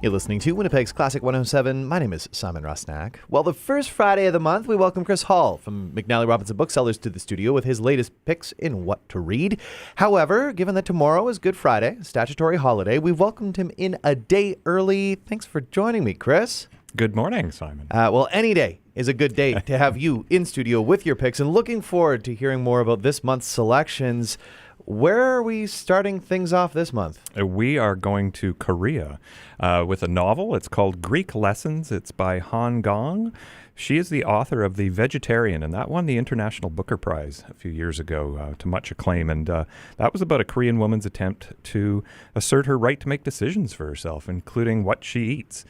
You're listening to Winnipeg's Classic 107. My name is Simon Rusnak. Well, the first Friday of the month, we welcome Chris Hall from McNally Robinson Booksellers to the studio with his latest picks in what to read. However, given that tomorrow is Good Friday, a statutory holiday, we've welcomed him in a day early. Thanks for joining me, Chris. Good morning, Simon. Well, any day is a good day to have you in studio with your picks, and looking forward to hearing more about this month's selections. Where are we starting things off this month? We are going to Korea with a novel. It's called Greek Lessons. It's by Han Gong. She is the author of The Vegetarian, and that won the International Booker Prize a few years ago to much acclaim. And that was about a Korean woman's attempt to assert her right to make decisions for herself, including what she eats.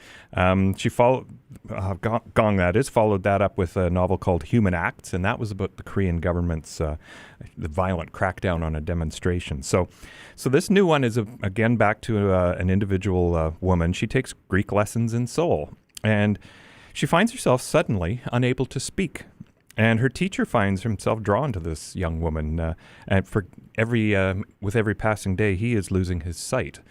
She followed that up with a novel called Human Acts, and that was about the Korean government's the violent crackdown on a demonstration. So this new one is again back to an individual woman. She takes Greek lessons in Seoul, and she finds herself suddenly unable to speak. And her teacher finds himself drawn to this young woman. And with every passing day, he is losing his sight.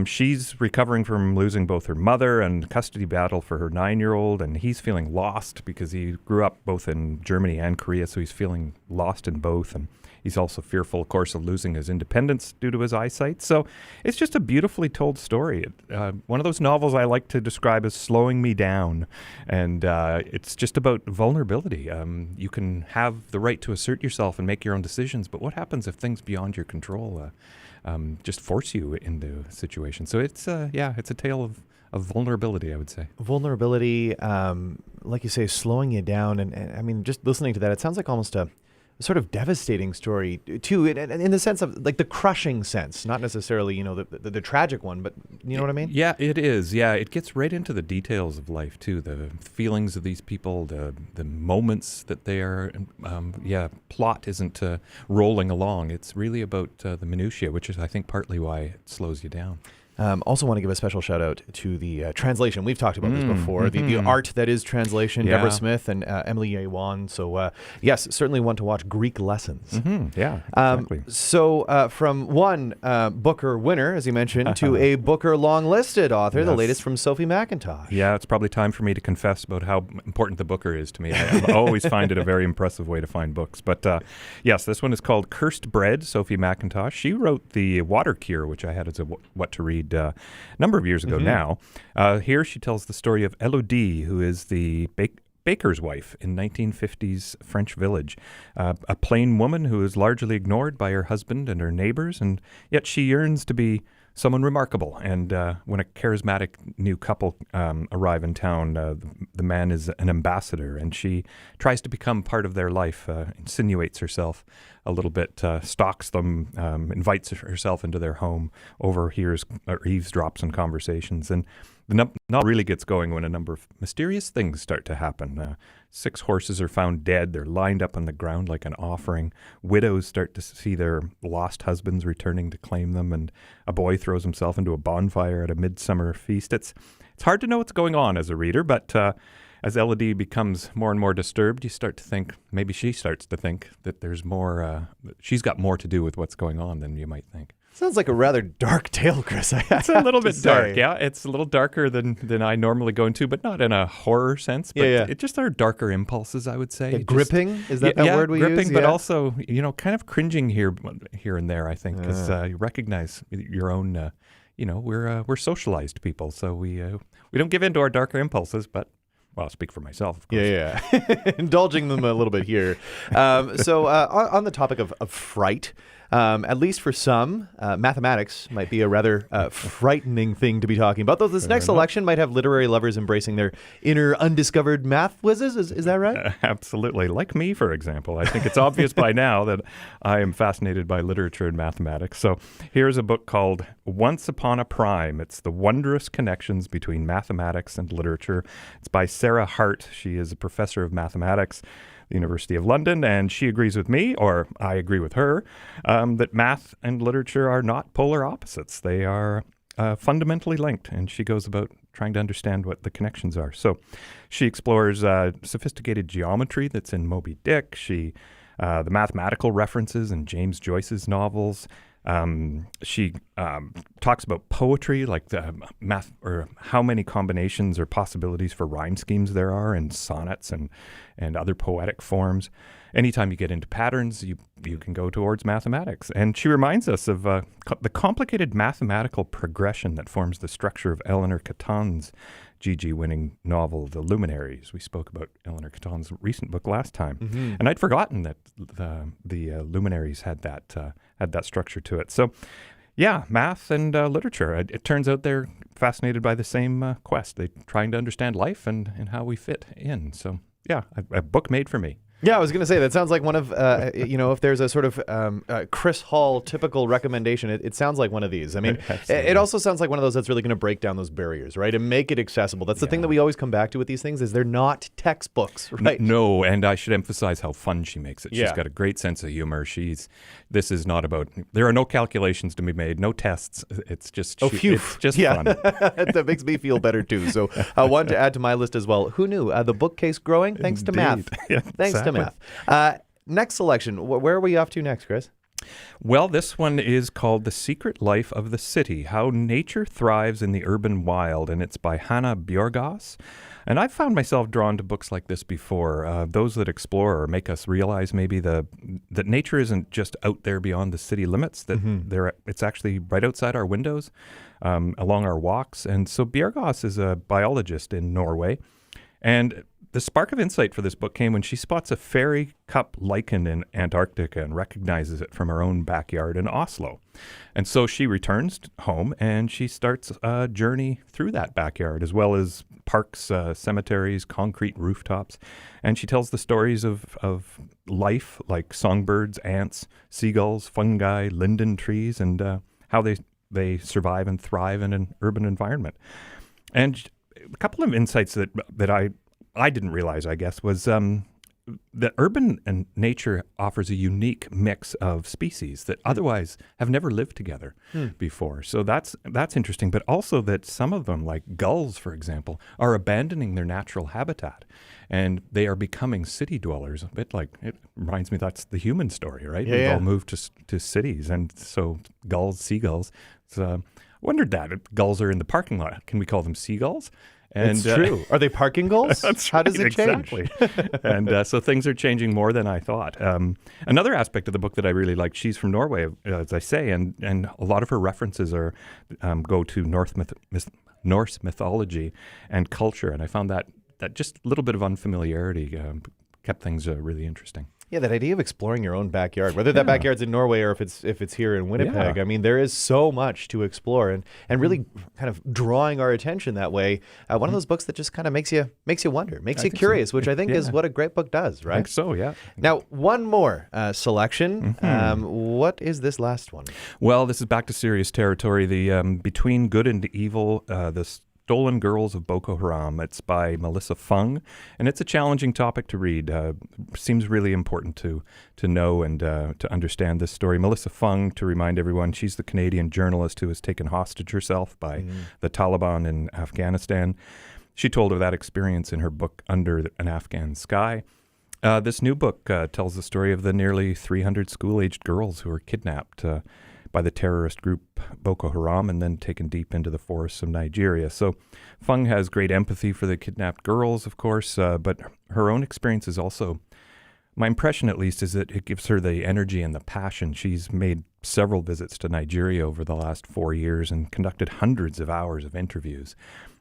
She's recovering from losing both her mother and custody battle for her 9-year-old. And he's feeling lost because he grew up both in Germany and Korea. So he's feeling lost in both. And he's also fearful, of course, of losing his independence due to his eyesight. So it's just a beautifully told story. One of those novels I like to describe as slowing me down. And it's just about vulnerability. You can have the right to assert yourself and make your own decisions, but what happens if things beyond your control just force you into a situation? So it's a tale of vulnerability, I would say. Vulnerability, like you say, slowing you down. And I mean, just listening to that, it sounds like almost a sort of devastating story too, in the sense of like the crushing sense, not necessarily, the tragic one, but you know what I mean? Yeah, it is. Yeah, it gets right into the details of life too, the feelings of these people, the moments that they are, plot isn't rolling along. It's really about the minutiae, which is, I think, partly why it slows you down. Also want to give a special shout out to the translation. We've talked about this before. The art that is translation, Deborah Smith and Emily A. Wan. So yes, certainly want to watch Greek Lessons. Yeah, exactly. From one Booker winner, as you mentioned, to a Booker long-listed author, the latest from Sophie McIntosh. Yeah, it's probably time for me to confess about how important the Booker is to me. I always find it a very impressive way to find books. But yes, this one is called Cursed Bread, Sophie McIntosh. She wrote The Water Cure, which I had as a what to read a number of years ago now. Here she tells the story of Elodie, who is the baker's wife in 1950s French village, a plain woman who is largely ignored by her husband and her neighbors, and yet she yearns to be someone remarkable. And when a charismatic new couple arrive in town, the man is an ambassador, and she tries to become part of their life, insinuates herself a little bit, stalks them, invites herself into their home, overhears or eavesdrops on conversations. And the novel really gets going when a number of mysterious things start to happen. 6 horses are found dead. They're lined up on the ground like an offering. Widows start to see their lost husbands returning to claim them, and a boy throws himself into a bonfire at a midsummer feast. It's hard to know what's going on as a reader, but as Elodie becomes more and more disturbed, you start to think, maybe she starts to think that there's more, she's got more to do with what's going on than you might think. Sounds like a rather dark tale, Chris. It's a little bit dark, yeah. It's a little darker than I normally go into, but not in a horror sense. But it just are darker impulses, I would say. Gripping? Is that word we use? Gripping, but also, kind of cringing here and there, I think, because you recognize your own, we're socialized people, so we don't give in to our darker impulses, but well, I'll speak for myself, of course. Yeah. Indulging them a little bit here. So on the topic of fright, at least for some, mathematics might be a rather frightening thing to be talking about. Though this next selection might have literary lovers embracing their inner undiscovered math whizzes. Is that right? Absolutely. Like me, for example. I think it's obvious by now that I am fascinated by literature and mathematics. So here's a book called Once Upon a Prime. It's the wondrous connections between mathematics and literature. It's by Sarah Hart. She is a professor of mathematics the University of London, and she agrees with me, or I agree with her, that math and literature are not polar opposites. They are fundamentally linked, and she goes about trying to understand what the connections are. So she explores sophisticated geometry that's in Moby Dick, the mathematical references in James Joyce's novels, She talks about poetry, like the math, or how many combinations or possibilities for rhyme schemes there are in sonnets and other poetic forms. Anytime you get into patterns, you can go towards mathematics. And she reminds us of the complicated mathematical progression that forms the structure of Eleanor Caton's GG-winning novel, The Luminaries. We spoke about Eleanor Caton's recent book last time, and I'd forgotten that the Luminaries had that structure to it. So, yeah, math and literature. It turns out they're fascinated by the same quest. They're trying to understand life and how we fit in. So, yeah, a book made for me. Yeah, I was going to say, that sounds like one of, if there's a sort of Chris Hall typical recommendation, it sounds like one of these. I mean, it also sounds like one of those that's really going to break down those barriers, right, and make it accessible. That's the thing that we always come back to with these things, is they're not textbooks, right? No, and I should emphasize how fun she makes it. She's got a great sense of humor. This is not about, there are no calculations to be made, no tests. It's just, it's just fun. That makes me feel better too. So one to add to my list as well. Who knew? The bookcase growing thanks to math. Yeah, thanks to math. Next selection. Where are we off to next, Chris? Well, this one is called The Secret Life of the City, How Nature Thrives in the Urban Wild, and it's by Hanna Bjorgas. And I've found myself drawn to books like this before, those that explore or make us realize maybe that nature isn't just out there beyond the city limits, that it's actually right outside our windows, along our walks. And so Bjorgas is a biologist in Norway, and the spark of insight for this book came when she spots a fairy cup lichen in Antarctica and recognizes it from her own backyard in Oslo. And so she returns home and she starts a journey through that backyard, as well as parks, cemeteries, concrete rooftops. And she tells the stories of life, like songbirds, ants, seagulls, fungi, linden trees, and how they survive and thrive in an urban environment. And a couple of insights that I didn't realize, I guess, was that urban and nature offers a unique mix of species that otherwise have never lived together before. So that's interesting. But also that some of them, like gulls, for example, are abandoning their natural habitat, and they are becoming city dwellers. A bit like, it reminds me, that's the human story, right? We've all moved to cities, and so seagulls. So I wondered that gulls are in the parking lot. Can we call them seagulls? And, it's true. Are they parking gulls? That's How right, does it change? Exactly. And so things are changing more than I thought. Another aspect of the book that I really liked, she's from Norway, as I say, and a lot of her references go to Norse mythology and culture. And I found that just a little bit of unfamiliarity kept things really interesting. Yeah, that idea of exploring your own backyard, whether that backyard's in Norway or if it's here in Winnipeg. I mean, there is so much to explore, and really kind of drawing our attention that way. One of those books that just kind of makes you wonder, makes you curious, which I think is what a great book does, right? I think so, yeah. Now, one more selection. What is this last one? Well, this is back to serious territory. The Between Good and Evil, the Stolen Girls of Boko Haram. It's by Melissa Fung, and it's a challenging topic to read. Seems really important to know and to understand this story. Melissa Fung, to remind everyone, she's the Canadian journalist who was taken hostage herself by the Taliban in Afghanistan. She told of that experience in her book Under an Afghan Sky. This new book tells the story of the nearly 300 school-aged girls who were kidnapped by the terrorist group Boko Haram and then taken deep into the forests of Nigeria. So Fung has great empathy for the kidnapped girls, of course, but her own experience is also, my impression at least, is that it gives her the energy and the passion. She's made several visits to Nigeria over the last 4 years and conducted hundreds of hours of interviews.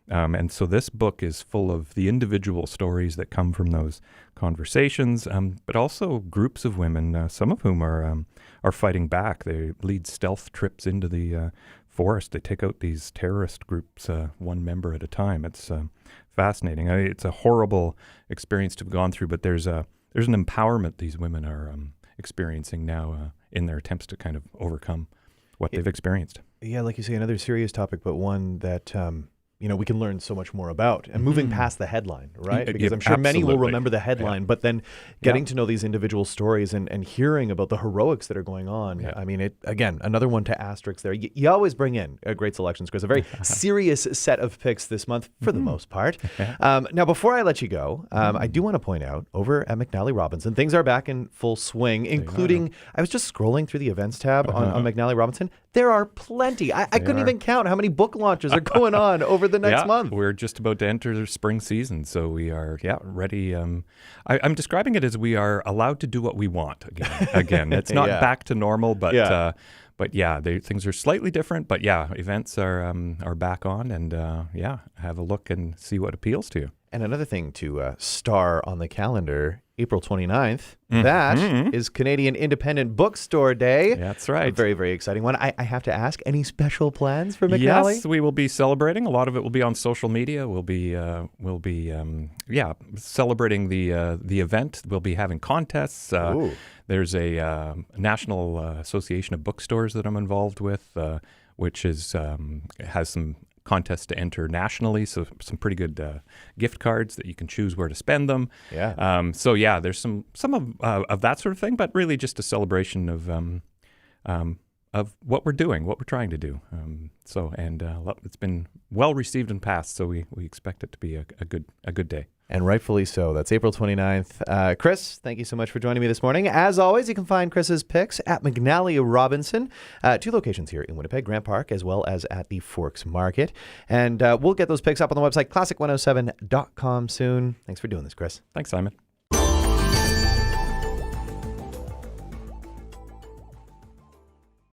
And so this book is full of the individual stories that come from those conversations, but also groups of women, some of whom are fighting back. They lead stealth trips into the forest. They take out these terrorist groups, one member at a time. It's fascinating. It's a horrible experience to have gone through, but there's an empowerment these women are experiencing now in their attempts to kind of overcome what they've experienced. Yeah, like you say, another serious topic, but one that we can learn so much more about. And moving past the headline, right? Yeah, Because I'm sure many will absolutely. remember the headline, but then getting to know these individual stories and hearing about the heroics that are going on. Yeah. I mean, again, another one to asterisk there. You always bring in great selections, Chris. A very serious set of picks this month for the most part. Now, before I let you go, I do want to point out over at McNally Robinson, things are back in full swing, including, I was just scrolling through the events tab on McNally Robinson. There are plenty. I couldn't even count how many book launches are going on over the next month. We're just about to enter the spring season, so we are ready. I'm describing it as we are allowed to do what we want again. It's not back to normal, but things are slightly different. But events are back on, and have a look and see what appeals to you. And another thing to star on the calendar, April 29th, that is Canadian Independent Bookstore Day. That's right. A very, very exciting one. I have to ask, any special plans for McNally? Yes, we will be celebrating. A lot of it will be on social media. We'll be celebrating the event. We'll be having contests. There's a National Association of Bookstores that I'm involved with, which has some contests to enter nationally, so some pretty good gift cards that you can choose where to spend them. There's some of that sort of thing, but really just a celebration of what we're doing, what we're trying to do. It's been well received in past, so we expect it to be a good day. And rightfully so. That's April 29th. Chris, thank you so much for joining me this morning. As always, you can find Chris's picks at McNally Robinson, 2 locations here in Winnipeg, Grant Park, as well as at the Forks Market. And we'll get those picks up on the website, classic107.com soon. Thanks for doing this, Chris. Thanks, Simon.